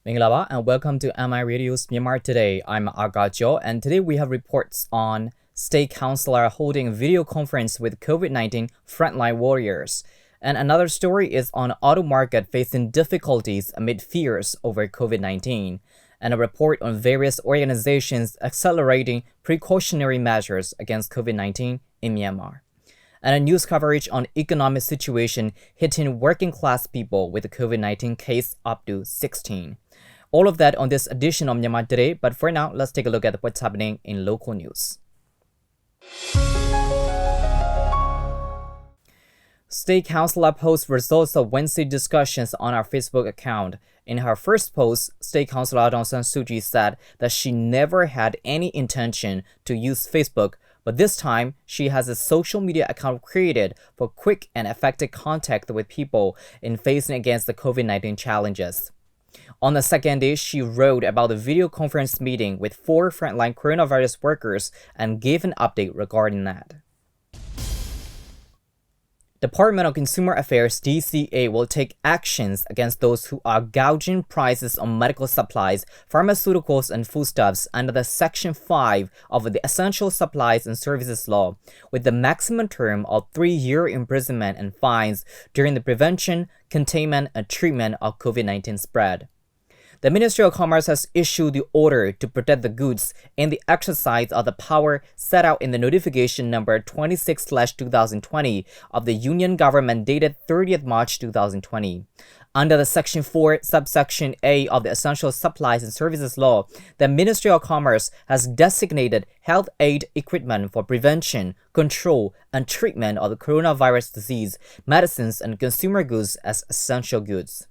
Minglaba and welcome to MI Radio's Myanmar Today. I'm Agajo and today we have reports on State Counsellor holding a video conference with COVID-19 frontline warriors. And another story is on auto market facing difficulties amid fears over COVID-19. And a report on various organizations accelerating precautionary measures against COVID-19 in Myanmar. And a news coverage on economic situation hitting working class people with the COVID-19 case up to 16. All of that on this edition of Myanmar Today, but for now, let's take a look at what's happening in local news. State Counsellor posts results of Wednesday discussions on our Facebook account. In her first post, State Counsellor Aung San Suu Kyi said that she never had any intention to use Facebook, but this time she has a social media account created for quick and effective contact with people in facing against the COVID-19 challenges. On the second day, she wrote about the video conference meeting with 4 frontline coronavirus workers and gave an update regarding that. Department of Consumer Affairs DCA will take actions against those who are gouging prices on medical supplies, pharmaceuticals, and foodstuffs under the Section 5 of the Essential Supplies and Services Law, with the maximum term of 3-year imprisonment and fines during the prevention, containment, and treatment of COVID-19 spread. The Ministry of Commerce has issued the order to protect the goods in the exercise of the power set out in the notification number 26/2020 of the Union Government dated 30th March 2020. Under the Section 4, subsection A of the Essential Supplies and Services Law, the Ministry of Commerce has designated health aid equipment for prevention, control, and treatment of the coronavirus disease, medicines, and consumer goods as essential goods.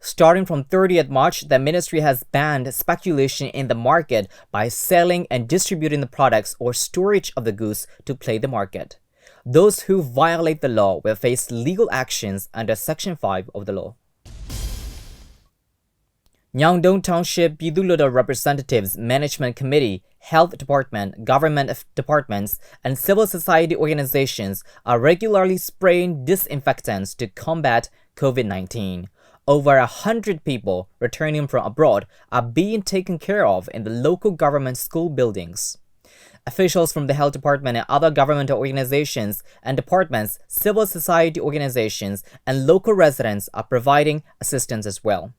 Starting from 30th March, the ministry has banned speculation in the market by selling and distributing the products or storage of the goods to play the market. Those who violate the law will face legal actions under Section 5 of the law. Nyangdong Township Piduluda Representatives Management Committee, Health Department, government departments, and civil society organizations are regularly spraying disinfectants to combat COVID-19. Over 100 people returning from abroad are being taken care of in the local government school buildings. Officials from the health department and other governmental organizations and departments, civil society organizations, and local residents are providing assistance as well.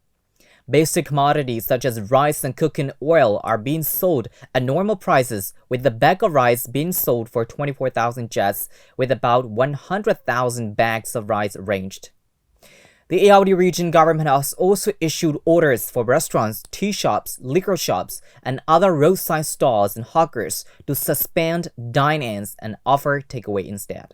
Basic commodities such as rice and cooking oil are being sold at normal prices, with the bag of rice being sold for 24,000 jets, with about 100,000 bags of rice arranged. The Ayeyarwady region government has also issued orders for restaurants, tea shops, liquor shops, and other roadside stalls and hawkers to suspend dine-ins and offer takeaway instead.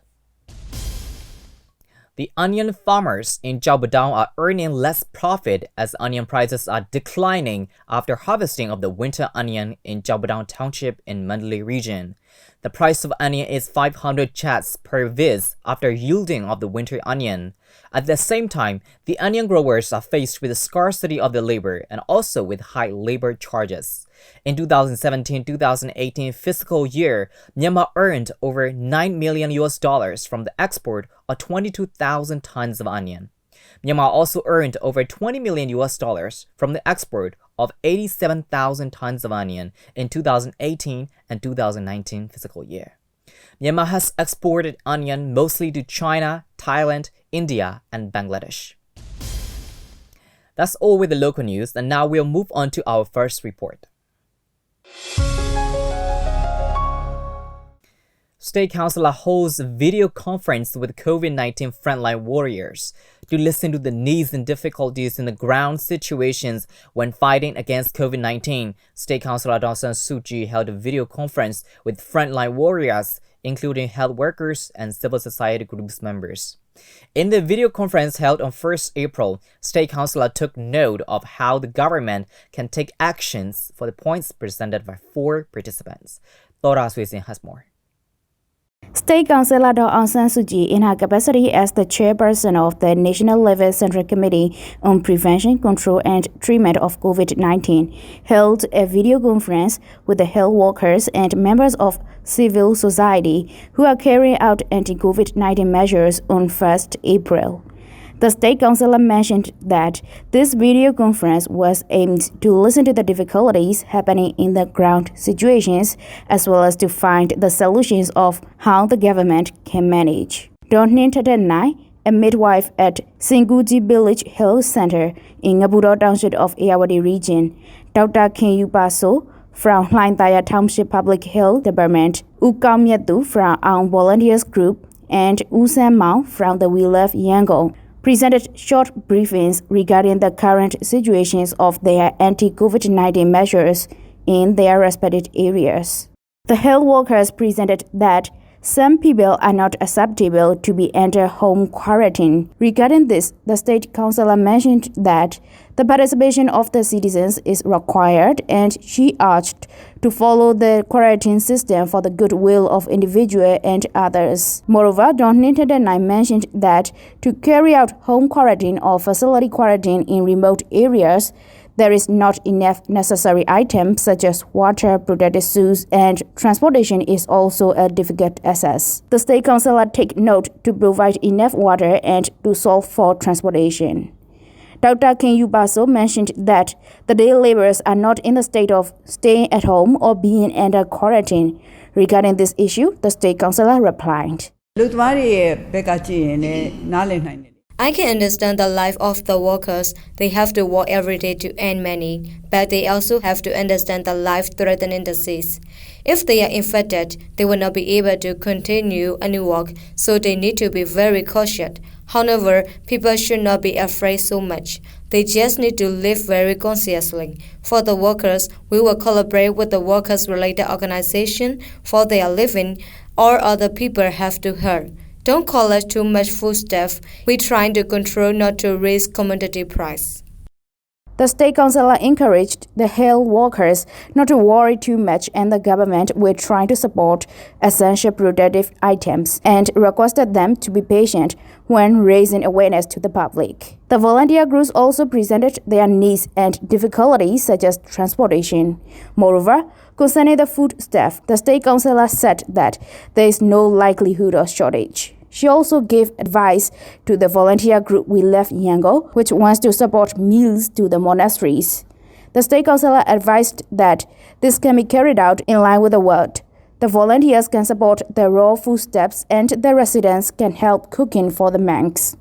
The onion farmers in Jabudang are earning less profit as onion prices are declining after harvesting of the winter onion in Jabudang Township in Mandalay region. The price of onion is 500 chats per vis after yielding of the winter onion. At the same time, the onion growers are faced with the scarcity of the labor and also with high labor charges. In 2017-2018 fiscal year, Myanmar earned over $9 million from the export of 22,000 tons of onion. Myanmar also earned over $20 million from the export of 87,000 tons of onion in 2018 and 2019 fiscal year. Myanmar has exported onion mostly to China, Thailand, India, and Bangladesh. That's all with the local news, and now we'll move on to our first report. State Counsellor holds a video conference with COVID-19 frontline warriors to listen to the needs and difficulties in the ground situations when fighting against COVID-19. State Counsellor Aung San Suu Kyi held a video conference with frontline warriors, including health workers and civil society groups members. In the video conference held on 1st April, State Counsellor took note of how the government can take actions for the points presented by 4 participants. Thora Suisin has more. State Counsellor Aung San Suu Kyi, in her capacity as the chairperson of the National Level Central Committee on Prevention, Control and Treatment of COVID-19, held a video conference with the health workers and members of civil society who are carrying out anti-COVID-19 measures on 1st April. The state councillor mentioned that this video conference was aimed to listen to the difficulties happening in the ground situations as well as to find the solutions of how the government can manage. Donnin Tatanai, a midwife at Singuji Village Health Center in Ngaburo Township of Ayeyarwady Region, Dr. Kinyu Paso from Frontline Township Public Health Department, Ukam Yatu from our volunteers group, and Usan Mao from the We Love Yangon presented short briefings regarding the current situations of their anti-COVID-19 measures in their respective areas. The health workers presented that some people are not acceptable to be under home quarantine. Regarding this, the state councillor mentioned that the participation of the citizens is required, and she urged to follow the quarantine system for the goodwill of individuals and others. Moreover, Don Nintadanai mentioned that to carry out home quarantine or facility quarantine in remote areas, there is not enough necessary items such as water, protective shoes, and transportation is also a difficult access. The state councillor take note to provide enough water and to solve for transportation. Dr. Kinyu Paso mentioned that the day laborers are not in the state of staying at home or being under quarantine. Regarding this issue, the state councillor replied. I can understand the life of the workers. They have to work every day to earn money, but they also have to understand the life-threatening disease. If they are infected, they will not be able to continue any work, so they need to be very cautious. However, people should not be afraid so much. They just need to live very consciously. For the workers, we will collaborate with the workers-related organization for their living. All other people have to hurt. Don't collect too much foodstuff. We're trying to control not to raise commodity price. The state councillor encouraged the health workers not to worry too much, and the government will try to support essential protective items and requested them to be patient when raising awareness to the public. The volunteer groups also presented their needs and difficulties such as transportation. Moreover, concerning the food stuff, the state councillor said that there is no likelihood of shortage. She also gave advice to the volunteer group We Love Yangon, which wants to support meals to the monasteries. The state councillor advised that this can be carried out in line with the word. The volunteers can support the raw foodstuffs and the residents can help cooking for the monks.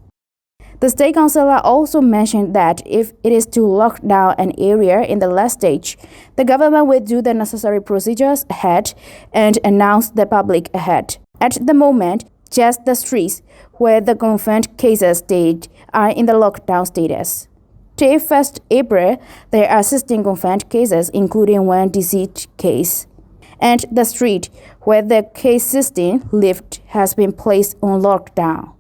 The state councillor also mentioned that if it is to lock down an area in the last stage, the government will do the necessary procedures ahead and announce the public ahead. At the moment, just the streets where the confirmed cases stayed are in the lockdown status. Till 1st April, there are 16 confirmed cases, including one deceased case. And the street where the case 16 lived has been placed on lockdown.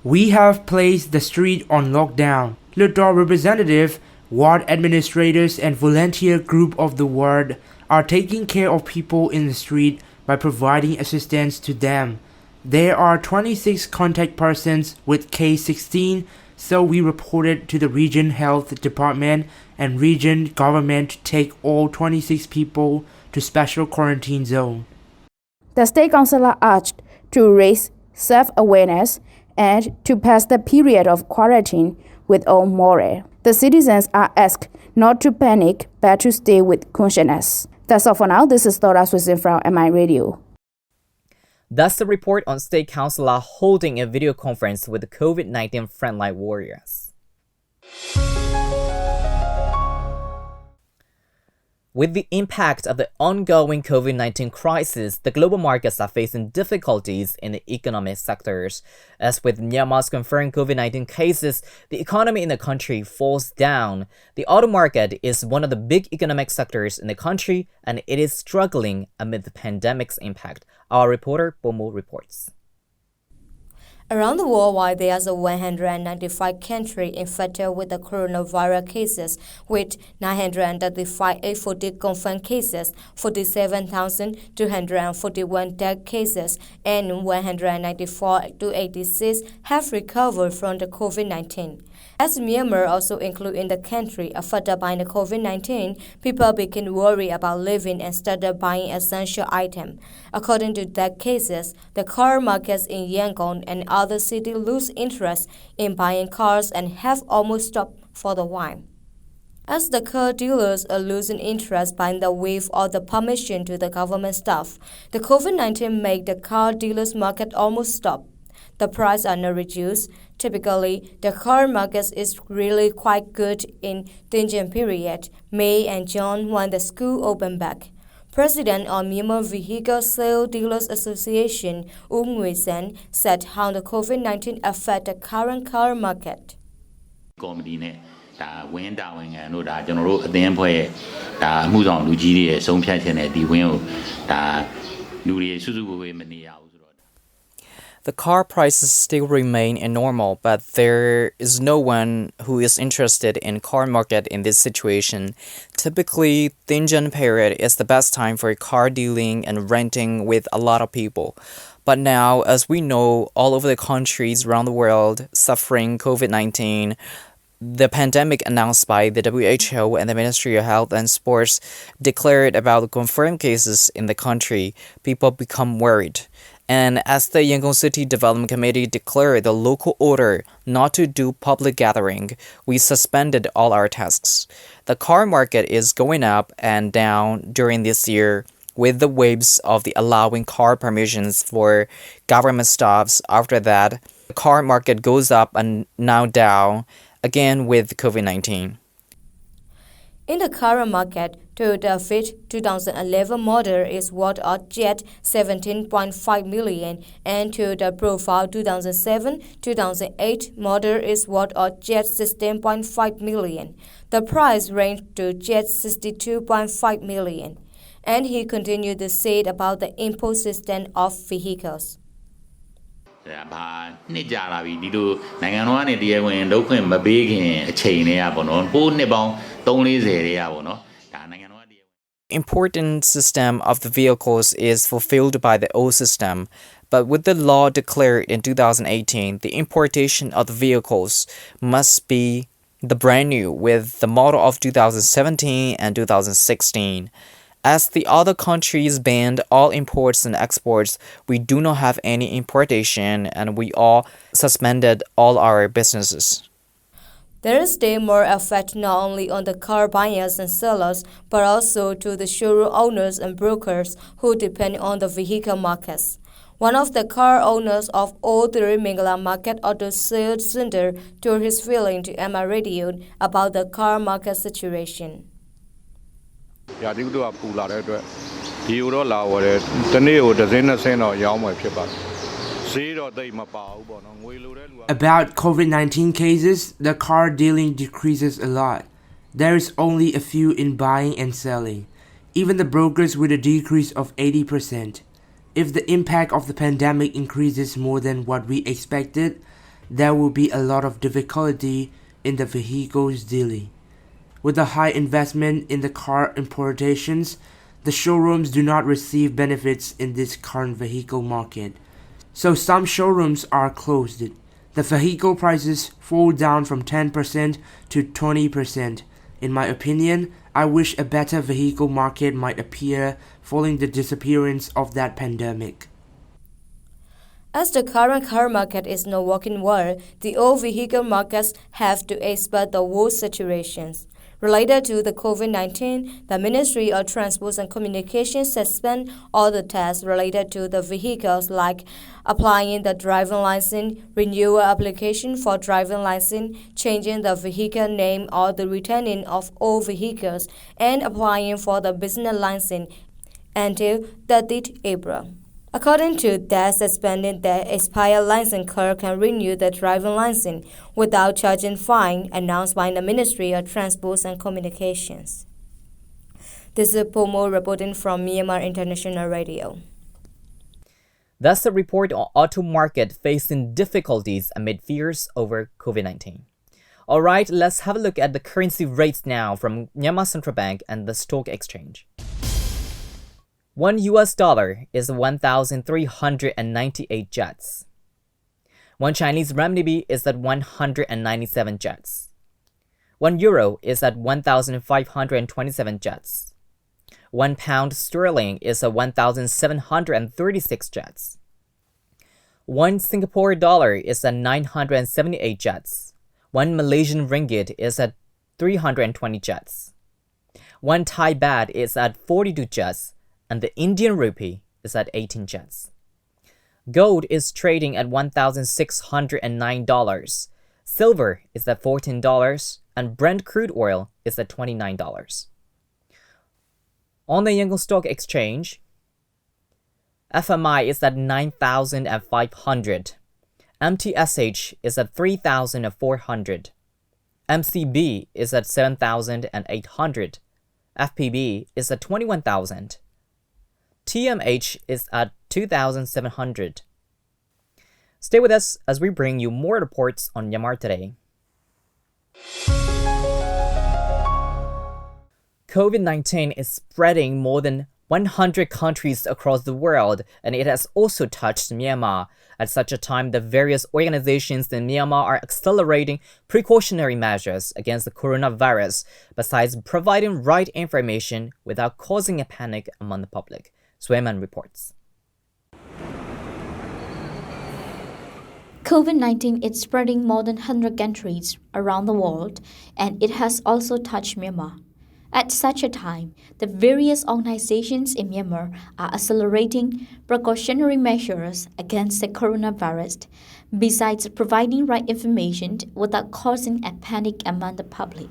We have placed the street on lockdown. Little representative, ward administrators, and volunteer group of the ward are taking care of people in the street by providing assistance to them. There are 26 contact persons with case 16, so we reported to the region health department and region government to take all 26 people to special quarantine zone. The state councillor urged to raise self-awareness and to pass the period of quarantine with all morale. The citizens are asked not to panic but to stay with consciousness. That's all for now. This is Dora Switzer from MI Radio. That's the report on State Councillor holding a video conference with the COVID-19 frontline warriors. With the impact of the ongoing COVID-19 crisis, the global markets are facing difficulties in the economic sectors. As with Myanmar's confirmed COVID-19 cases, the economy in the country falls down. The auto market is one of the big economic sectors in the country, and it is struggling amid the pandemic's impact. Our reporter, Bomo, reports. Around the world, there are 195 countries infected with the coronavirus cases, with 935,840 confirmed cases, 47,241 death cases, and 194,286 have recovered from the COVID-19. As Myanmar also includes in the country affected by the COVID-19, people begin worry about living and started buying essential items. According to that cases, the car markets in Yangon and other cities lose interest in buying cars and have almost stopped for the while. As the car dealers are losing interest by the wave of the permission to the government staff, the COVID-19 made the car dealers market almost stop. The price are not reduced. Typically, the car market is really quite good in Tinjan period, May and June when the school open back. President of Myanmar Vehicle Sale Dealers Association, Ngui Sen, said how the COVID-19 affect the current car market. ဒါဝင်းတာဝန်ခံတို့ဒါကျွန်တော်တို့အသင်းအဖွဲ့ဒါအမှုဆောင်လူကြီးတွေရဲ့ဆုံးဖြတ်ချက်နဲ့ဒီဝင်းကိုဒါလူတွေစုစုဝေးဝေးမနေရဘူးဆိုတော့ The car prices still remain normal, but there is no one who is interested in car market in this situation. Typically, Tinjan period is the best time for car dealing and renting with a lot of people. But now, as we know, all over the countries around the world suffering COVID-19, the pandemic announced by the WHO and the Ministry of Health and Sports declared about the confirmed cases in the country, people become worried. And as the Yangon City Development Committee declared the local order not to do public gathering, we suspended all our tasks. The car market is going up and down during this year with the waves of the allowing car permissions for government staffs. After that, the car market goes up and now down again with COVID-19. In the current market, Toyota Fit 2011 model is worth of jet 17.5 million and Toyota Profile 2007-2008 model is worth of jet 16.5 million. The price ranged to jet 62.5 million. And he continued to say about the import system of vehicles. ဘာနှစ်ကြာလာပြီဒီလိုနိုင်ငံတော်ကနေတရားဝင်လုပ်ခွင့်မပေးခင်အချိန်တွေကပေါ့နော်ဟိုနှစ်ပေါင်း3-40တွေကပေါ့နော်ဒါနိုင်ငံတော်ကတရားဝင် Important system of the vehicles is fulfilled by the old system, but with the law declared in 2018, the importation of the vehicles must be the brand new with the model of 2017 and 2016. As the other countries banned all imports and exports, we do not have any importation and we all suspended all our businesses. There is still more effect not only on the car buyers and sellers, but also to the showroom owners and brokers who depend on the vehicle markets. One of the car owners of Old Mingala Market Auto Sales Center told his feeling to Emma Radio about the car market situation. ရာသီဥတုကပူလာတဲ့အတွက်ဒီလိုတော့လာဝယ်တယ်တနေ့ကိုတစ်စင်းနှစ်စင်းတော့ရောင်းမယ်ဖြစ်ပါတယ်ဈေးတော့တိတ်မပါဘူးပေါ့နော်ငွေလိုတဲ့လူက About COVID-19 cases, the car dealing decreases a lot. There is only a few in buying and selling, even the brokers with a decrease of 80%. If the impact of the pandemic increases more than what we expected, there will be a lot of difficulty in the vehicles dealing. With the high investment in the car importations, the showrooms do not receive benefits in this current vehicle market. So some showrooms are closed. The vehicle prices fall down from 10% to 20%. In my opinion, I wish a better vehicle market might appear following the disappearance of that pandemic. As the current car market is not working well, the old vehicle markets have to expect the worst situations. Related to the COVID-19, the Ministry of Transport and Communications suspend all the tests related to the vehicles like applying the driving license, renewal application for driving license, changing the vehicle name or the returning of old vehicles, and applying for the business license until 30th April. According to that, suspending the expired license car can renew the driving license without charging fine, announced by the Ministry of Transport and Communications. This is Pomo reporting from Myanmar International Radio. That's the report on auto market facing difficulties amid fears over COVID-19. All right, let's have a look at the currency rates now from Myanmar Central Bank and the Stock Exchange. $1 is 1,398 jats. 1 Chinese renminbi is at 197 jets. 1 euro is at 1,527 jets. 1 pound sterling is at 1,736 jets. 1 Singapore dollar is at 978 jets. 1 Malaysian ringgit is at 320 jets. 1 Thai baht is at 42 jets, and the Indian rupee is at 18 jets. Gold is trading at $1,609. Silver is at $14, and Brent crude oil is at $29. On the Yangon Stock Exchange, FMI is at 9,500. MTSH is at 3,400. MCB is at 7,800. FPB is at 21,000. TMH is at 2,700. Stay with us as we bring you more reports on Myanmar Today. COVID-19 is spreading more than 100 countries across the world, and it has also touched Myanmar. At such a time, the various organizations in Myanmar are accelerating precautionary measures against the coronavirus, besides providing right information without causing a panic among the public. Swayman reports. COVID-19 is spreading more than 100 countries around the world, and it has also touched Myanmar. At such a time, the various organizations in Myanmar are accelerating precautionary measures against the coronavirus, besides providing right information without causing a panic among the public.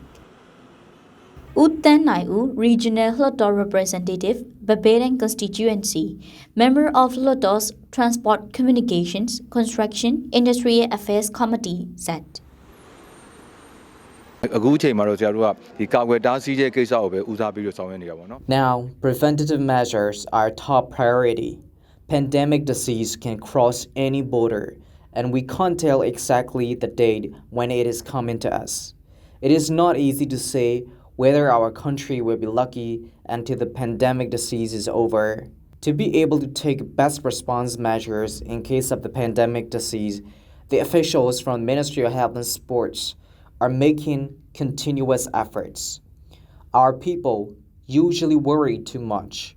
Utan Naiu, Regional Lotto Representative, Baberan Constituency, member of Lotto's Transport Communications, Construction, Industrial Affairs Committee, said. Now, preventative measures are top priority. Pandemic disease can cross any border, and we can't tell exactly the date when it is coming to us. It is not easy to say whether our country will be lucky until the pandemic disease is over. To be able to take best response measures in case of the pandemic disease, the officials from Ministry of Health and Sports are making continuous efforts. Our people usually worry too much.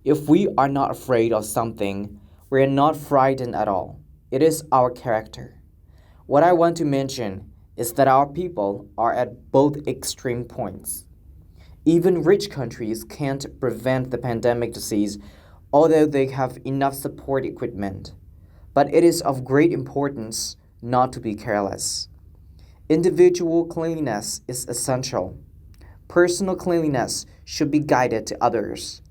If we are not afraid of something, we are not frightened at all. It is our character. What I want to mention is that our people are at both extreme points. Even rich countries can't prevent the pandemic disease, although they have enough support equipment. But it is of great importance not to be careless. Individual cleanliness is essential. Personal cleanliness should be guided to others.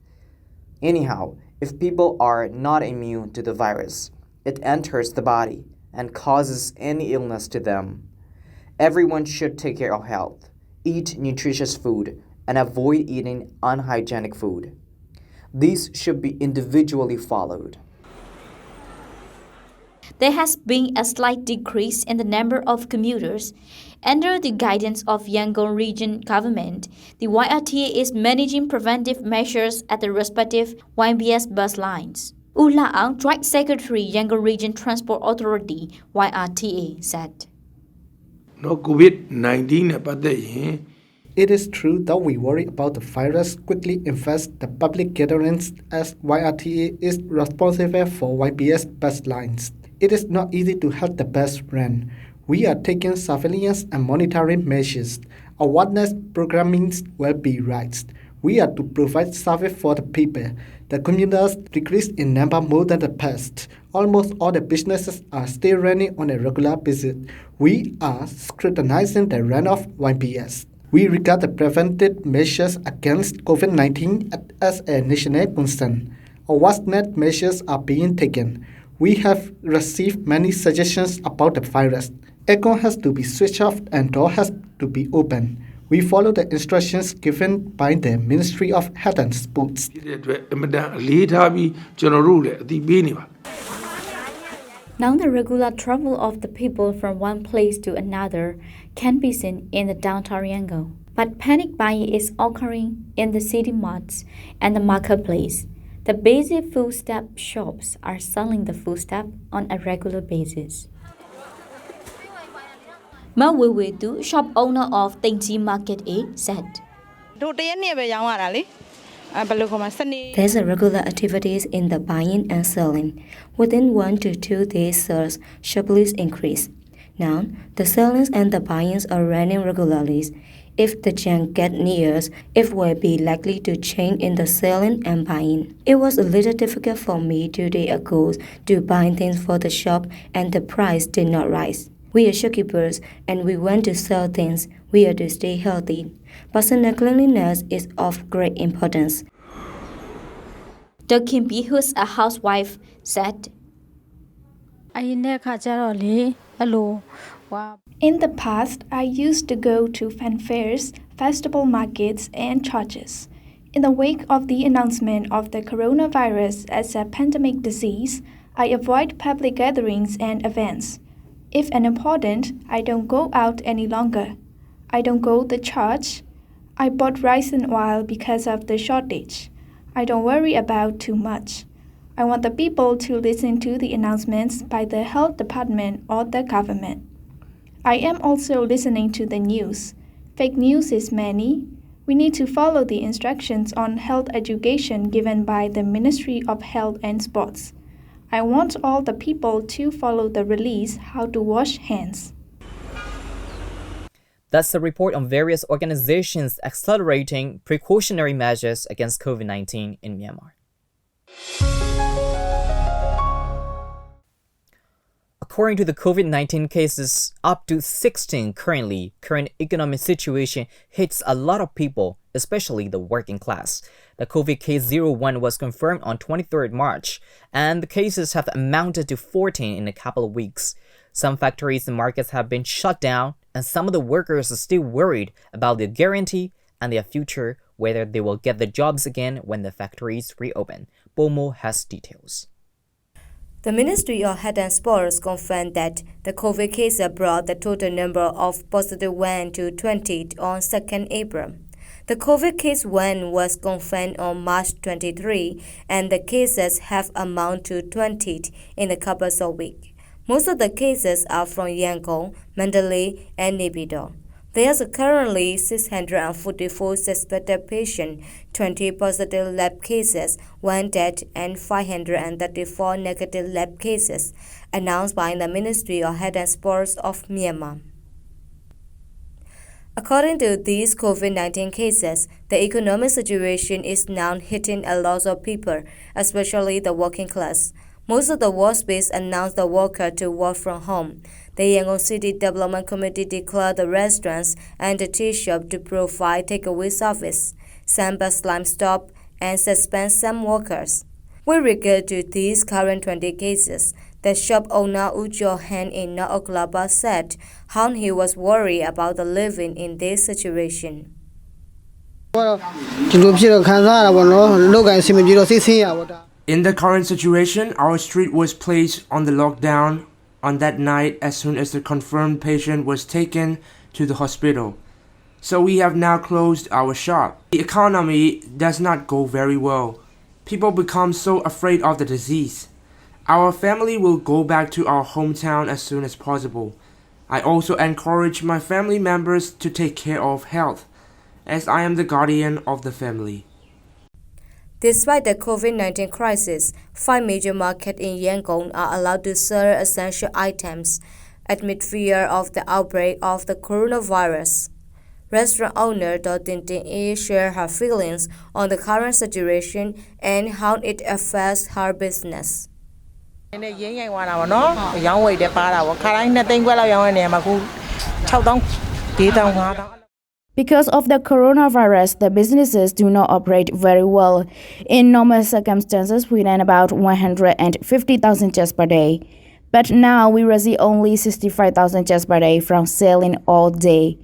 Anyhow, if people are not immune to the virus, it enters the body and causes any illness to them. Everyone should take care of health, eat nutritious food, and avoid eating unhygienic food. These should be individually followed. There has been a slight decrease in the number of commuters. Under the guidance of Yangon Region Government, the YRTA is managing preventive measures at the respective YBS bus lines. U La Ang, Joint Secretary, Yangon Region Transport Authority, YRTA, said. COVID-19 It is true that we worry about the virus quickly infects the public gatherings, as YRTA is responsible for YBS bus lines. It is not easy to have the bus run. We are taking surveillance and monitoring measures. Awareness programming will be raised. We are to provide service for the people. The commuters decreased in number more than the past. Almost all the businesses are still running on a regular basis. We are scrutinizing the run of YBS. We regard the preventive measures against COVID-19 as a national concern. Awareness measures are being taken. We have received many suggestions about the virus. Aircon has to be switched off and door has to be open. We follow the instructions given by the Ministry of Health and Sports. Now the regular travel of the people from one place to another can be seen in the downtown Yangon. But panic buying is occurring in the city marts and the marketplace. The basic foodstuff shops are selling the foodstuff on a regular basis. Ma Wewedu, shop owner of Tengji Market A, said. There's a regular activities in the buying and selling. Within 1 to 2 days, sales sharply increase. Now, the sellings and the buyings are running regularly. If the jam get near, it will be likely to change in the selling and buying. It was a little difficult for me 2 days ago to buy things for the shop and the price did not rise. We are shopkeepers and we want to sell things. We are to stay healthy. Personal cleanliness is of great importance. Dr. Kimpi, who's a housewife, said. In the past, I used to go to fanfares, festival markets, and churches. In the wake of the announcement of the coronavirus as a pandemic disease, I avoid public gatherings and events. If unimportant, I don't go out any longer. I don't go to church. I bought rice and oil because of the shortage. I don't worry about too much. I want the people to listen to the announcements by the health department or the government. I am also listening to the news. Fake news is many. We need to follow the instructions on health education given by the Ministry of Health and Sports. I want all the people to follow the release how to wash hands. That's a report on various organizations accelerating precautionary measures against COVID-19 in Myanmar. According to the COVID-19 cases, up to 16 current economic situation hits a lot of people, especially the working class. The COVID case 01 was confirmed on 23rd March, and the cases have amounted to 14 in a couple of weeks. Some factories and markets have been shut down, and some of the workers are still worried about their guarantee and their future, whether they will get the jobs again when the factories reopen. Bomo has details. The Ministry of Health and Sports confirmed that the COVID cases brought the total number of positive ones to 20 on 2nd April. The COVID case 1 was confirmed on March 23, and the cases have amounted to 20 in a couple of weeks. Most of the cases are from Yangon, Mandalay, and Naypyidaw. There are currently 644 suspected patients, 20 positive lab cases, 1 death, and 534 negative lab cases, announced by the Ministry of Health and Sports of Myanmar. According to these COVID-19 cases, the economic situation is now hitting a lot of people, especially the working class. Most of the workspace announced the worker to work from home. The Yangon City Development Committee declared the restaurants and the tea shop to provide takeaway service. Some bus lines stopped and suspend some workers. With regard to these current 20 cases, the shop owner Ujo Han in North Oklahoma said how he was worried about the living in this situation. In the current situation, our street was placed on the lockdown on that night as soon as the confirmed patient was taken to the hospital. So we have now closed our shop. The economy does not go very well. People become so afraid of the disease. Our family will go back to our hometown as soon as possible. I also encourage my family members to take care of health, as I am the guardian of the family. Despite the COVID-19 crisis, 5 major markets in Yangon are allowed to sell essential items amid fear of the outbreak of the coronavirus. Restaurant owner Tin A shared her feelings on the current situation and how it affects her business. Because of the coronavirus, the businesses do not operate very well. In normal circumstances, we earn about 150,000 just per day. But now we receive only 65,000 just per day from selling all day.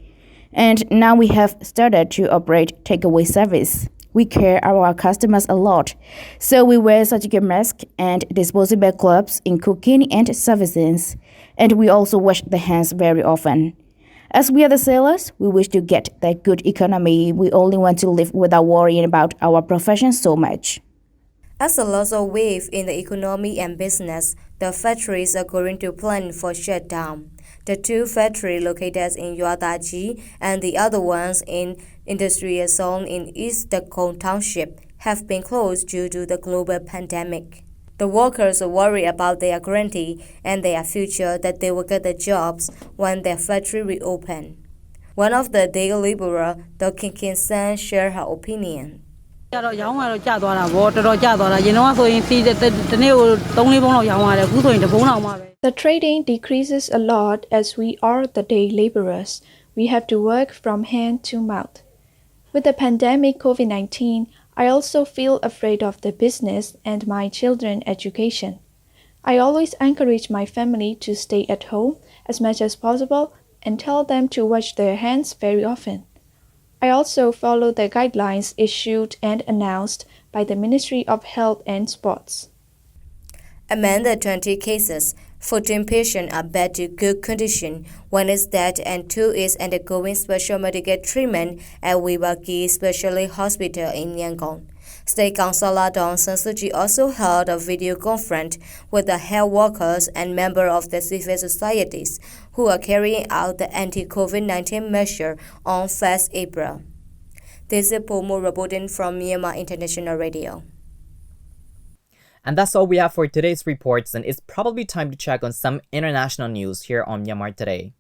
And now we have started to operate takeaway service. We care our customers a lot. So we wear surgical masks and disposable gloves in cooking and services. And we also wash the hands very often. As we are the sellers, we wish to get the good economy. We only want to live without worrying about our profession so much. As a loss of wave in the economy and business, the factories are going to plan for shutdown. The two factories located in Yuadaji and the other ones in industrial zone in East Dakota Township have been closed due to the global pandemic. The workers worry about their guarantee and their future that they will get the jobs when their factory reopen. One of the day laborer, Dr. Kim San, shared her opinion. The trading decreases a lot as we are the day laborers. We have to work from hand to mouth. With the pandemic COVID-19, I also feel afraid of the business and my children's education. I always encourage my family to stay at home as much as possible and tell them to wash their hands very often. I also follow the guidelines issued and announced by the Ministry of Health and Sports. Among the 20 cases, 14 patients are back to good condition, 1 is dead and 2 is undergoing special medical treatment at Wibaki Specialty Hospital in Yangon. State Counsellor Aung San Suu Kyi also held a video conference with the health workers and members of the civil societies who are carrying out the anti-COVID-19 measure on 1st April. This is Pomo reporting from Myanmar International Radio. And that's all we have for today's reports, and it's probably time to check on some international news here on Myanmar Today.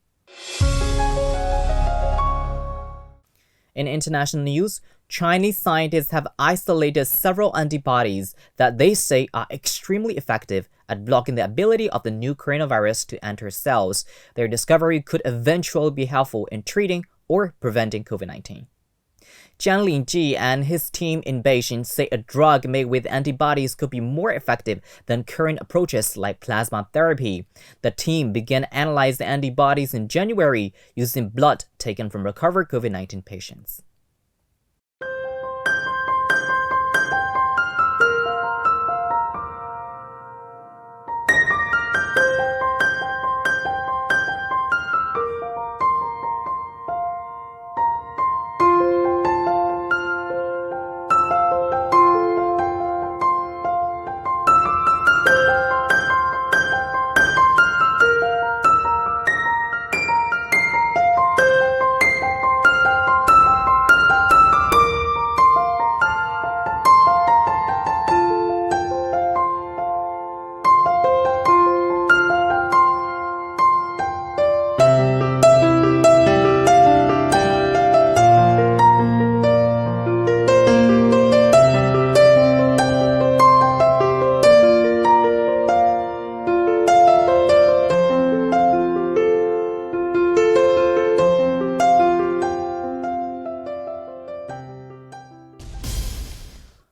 In international news, Chinese scientists have isolated several antibodies that they say are extremely effective at blocking the ability of the new coronavirus to enter cells. Their discovery could eventually be helpful in treating or preventing COVID-19. Jiang Lingji and his team in Beijing say a drug made with antibodies could be more effective than current approaches like plasma therapy. The team began analyzing the antibodies in January using blood taken from recovered COVID-19 patients.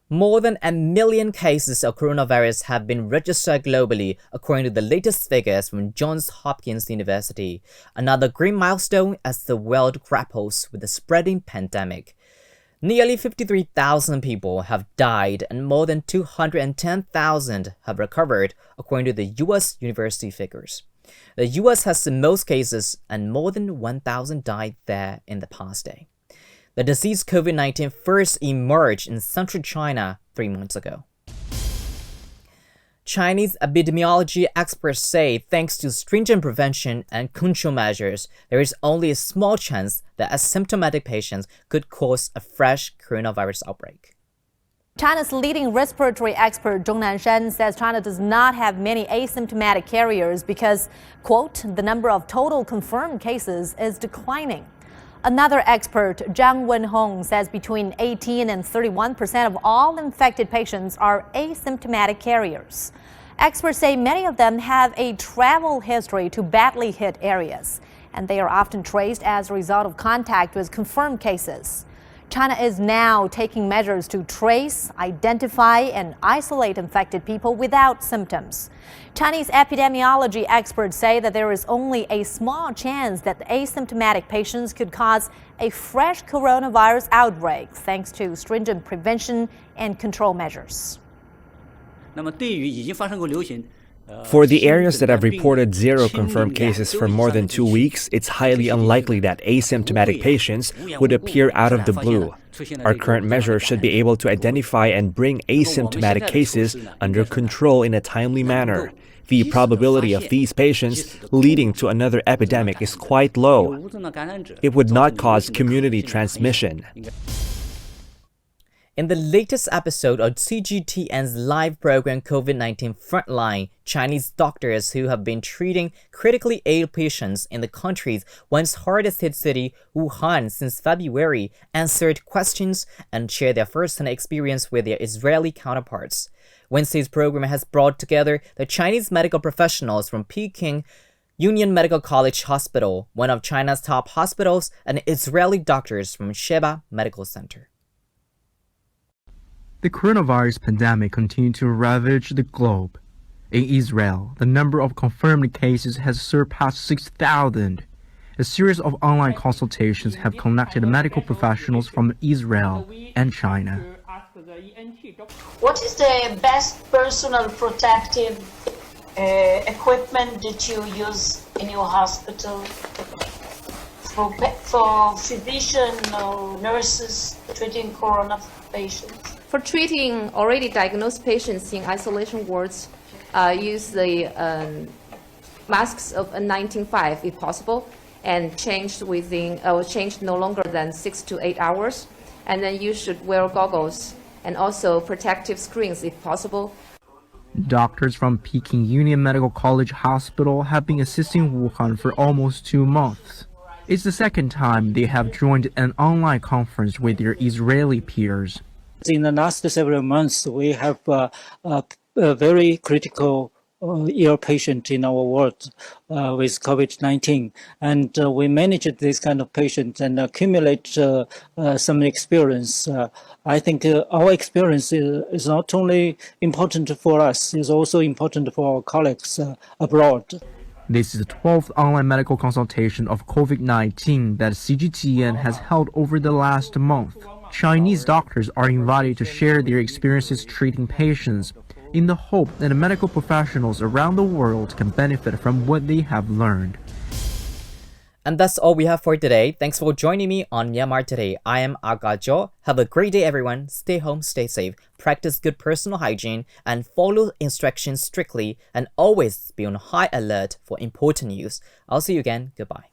More than 1 million cases of coronavirus have been registered globally, according to the latest figures from Johns Hopkins University, another great milestone as the world grapples with the spreading pandemic. Nearly 53,000 people have died and more than 210,000 have recovered, according to the U.S. university figures. The U.S. has the most cases and more than 1,000 died there in the past day. The disease COVID-19 first emerged in central China 3 months ago. Chinese epidemiology experts say thanks to stringent prevention and control measures, there is only a small chance that asymptomatic patients could cause a fresh coronavirus outbreak. China's leading respiratory expert Zhong Nanshan says China does not have many asymptomatic carriers because, quote, the number of total confirmed cases is declining. Another expert, Zhang Wenhong, says between 18 and 31% of all infected patients are asymptomatic carriers. Experts say many of them have a travel history to badly hit areas, and they are often traced as a result of contact with confirmed cases. China is now taking measures to trace, identify, and isolate infected people without symptoms. Chinese epidemiology experts say that there is only a small chance that asymptomatic patients could cause a fresh coronavirus outbreak thanks to stringent prevention and control measures. For the areas that have reported 0 confirmed cases for more than 2 weeks, it's highly unlikely that asymptomatic patients would appear out of the blue. Our current measures should be able to identify and bring asymptomatic cases under control in a timely manner. The probability of these patients leading to another epidemic is quite low. It would not cause community transmission. In the latest episode of CGTN's live program COVID-19 Frontline, Chinese doctors who have been treating critically ill patients in the country's once hardest hit city, Wuhan, since February, answered questions and shared their first-hand experience with their Israeli counterparts. Wednesday's program has brought together the Chinese medical professionals from Peking Union Medical College Hospital, one of China's top hospitals, and Israeli doctors from Sheba Medical Center. The coronavirus pandemic continued to ravage the globe. In Israel, the number of confirmed cases has surpassed 6,000. A series of online consultations have connected medical professionals from Israel and China. What is the best personal protective equipment that you use in your hospital for physicians or nurses treating corona patients? For treating already diagnosed patients in isolation wards, use the masks of N95 if possible, and changed no longer than 6 to 8 hours. And then you should wear goggles and also protective screens if possible. Doctors from Peking Union Medical College Hospital have been assisting Wuhan for almost 2 months. It's the second time they have joined an online conference with their Israeli peers. In the last several months, we have a very critical ill patient in our ward with COVID-19, and we manage this kind of patient and accumulate some experience. I think our experience is not only important for us, it's also important for our colleagues abroad. This is the 12th online medical consultation of COVID-19 that CGTN has held over the last month. Chinese doctors are invited to share their experiences treating patients in the hope that medical professionals around the world can benefit from what they have learned. And that's all we have for today. Thanks for joining me on Myanmar Today. I am Aga Jo. Have a great day, everyone. Stay home, stay safe, practice good personal hygiene, and follow instructions strictly, and always be on high alert for important news. I'll see you again. Goodbye.